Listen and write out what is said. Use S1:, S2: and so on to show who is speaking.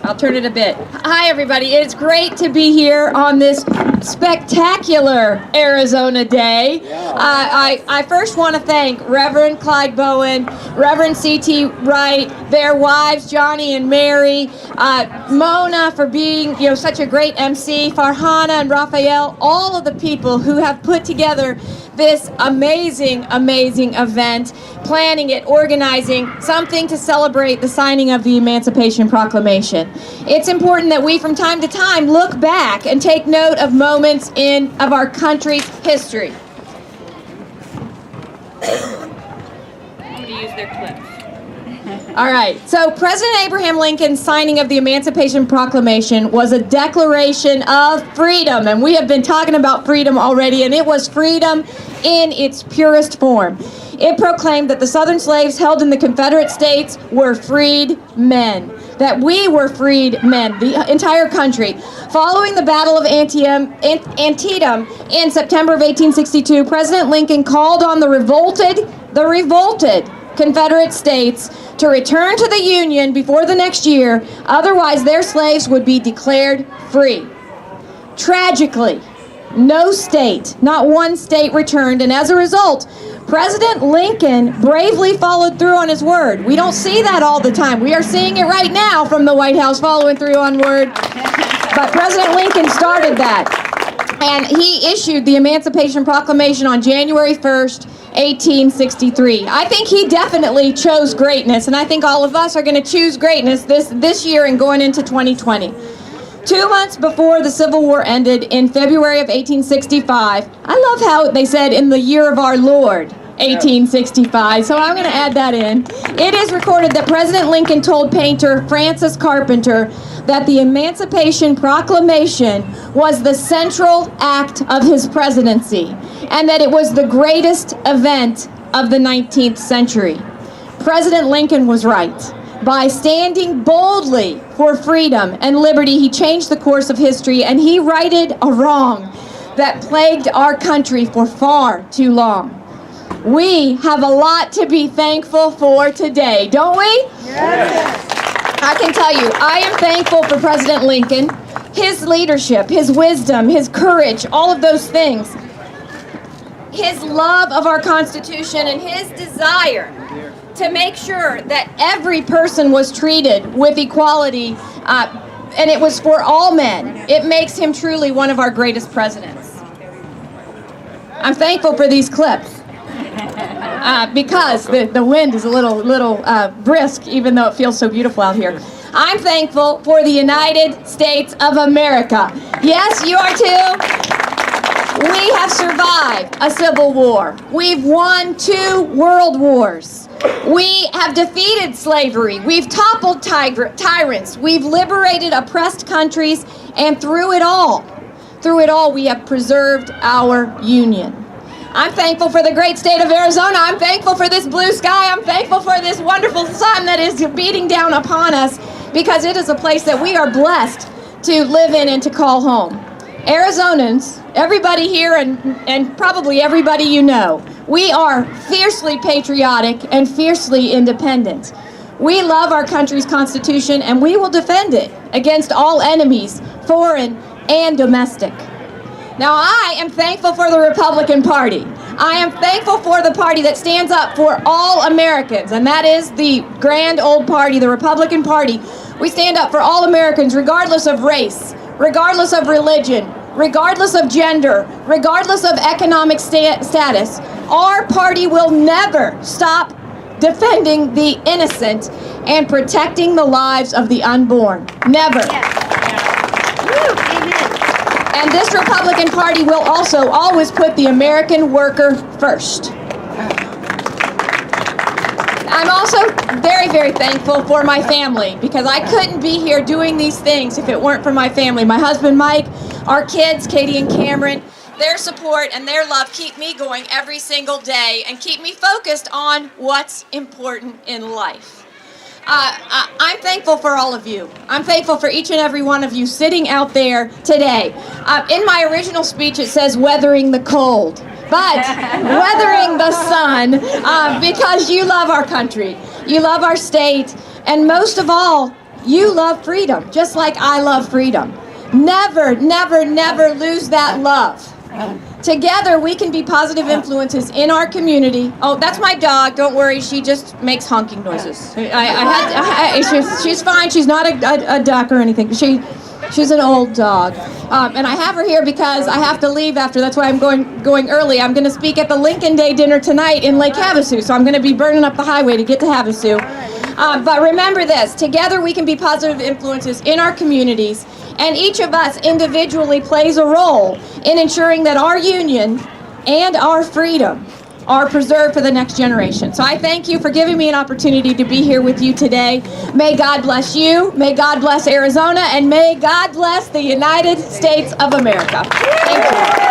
S1: I'll turn it a bit. Hi, everybody. It's great to be here on this spectacular Arizona day. I first want to thank Reverend Clyde Bowen, Reverend C.T. Wright, their wives, Johnny and Mary, Mona for being such a great MC, Farhana and Raphael, all of the people who have put together this amazing event, planning it, organizing something to celebrate the signing of the Emancipation Proclamation. It's important that we from time to time look back and take note of moments of our country's history. I'm going to use their clips. All right, so President Abraham Lincoln's signing of the Emancipation Proclamation was a declaration of freedom, and we have been talking about freedom already, and it was freedom in its purest form. It proclaimed that the Southern slaves held in the Confederate States were freed men, that we were freed men, the entire country. Following the Battle of Antietam in September of 1862, President Lincoln called on the revolted Confederate States to return to the Union before the next year, otherwise their slaves would be declared free. Tragically, no state, not one state returned, and as a result, President Lincoln bravely followed through on his word. We don't see that all the time. We are seeing it right now from the White House, following through on word. But President Lincoln started that, and he issued the Emancipation Proclamation on January 1st, 1863. I think he definitely chose greatness, and I think all of us are going to choose greatness this year and going into 2020. 2 months before the Civil War ended in February of 1865, I love how they said in the year of our Lord, 1865, so I'm going to add that in. It is recorded that President Lincoln told painter Francis Carpenter that the Emancipation Proclamation was the central act of his presidency, and that it was the greatest event of the 19th century. President Lincoln was right. By standing boldly for freedom and liberty, he changed the course of history, and he righted a wrong that plagued our country for far too long. We have a lot to be thankful for today, don't we? Yes. I can tell you, I am thankful for President Lincoln, his leadership, his wisdom, his courage, all of those things, his love of our Constitution, and his desire to make sure that every person was treated with equality, and it was for all men. It makes him truly one of our greatest presidents. I'm thankful for these clips because the wind is a little brisk, even though it feels so beautiful out here. I'm thankful for the United States of America. Yes, you are too. We have survived a civil war. We've won 2 world wars. We have defeated slavery. We've toppled tyrants. We've liberated oppressed countries, and through it all, we have preserved our union. I'm thankful for the great state of Arizona. I'm thankful for this blue sky. I'm thankful for this wonderful sun that is beating down upon us, because it is a place that we are blessed to live in and to call home. Arizonans, everybody here and probably everybody you know, we are fiercely patriotic and fiercely independent. We love our country's Constitution, and we will defend it against all enemies, foreign and domestic. Now, I am thankful for the Republican Party. I am thankful for the party that stands up for all Americans, and that is the grand old party, the Republican Party. We stand up for all Americans, regardless of race, regardless of religion, regardless of gender, regardless of economic status. Our party will never stop defending the innocent and protecting the lives of the unborn. Never. And this Republican Party will also always put the American worker first. I'm also very, very thankful for my family, because I couldn't be here doing these things if it weren't for my family. My husband, Mike, our kids, Katie and Cameron, their support and their love keep me going every single day and keep me focused on what's important in life. I'm thankful for all of you. I'm thankful for each and every one of you sitting out there today. In my original speech, it says weathering the cold, but weathering the sun, because you love our country, you love our state, and most of all, you love freedom, just like I love freedom. Never, never, never lose that love. Together, we can be positive influences in our community. Oh, that's my dog. Don't worry. She just makes honking noises. She's fine. She's not a duck or anything. She's an old dog. And I have her here because I have to leave after. That's why I'm going early. I'm going to speak at the Lincoln Day dinner tonight in Lake Havasu. So I'm going to be burning up the highway to get to Havasu. But remember this. Together, we can be positive influences in our communities. And each of us individually plays a role in ensuring that our union and our freedom are preserved for the next generation. So I thank you for giving me an opportunity to be here with you today. May God bless you, may God bless Arizona, and may God bless the United States of America. Thank you.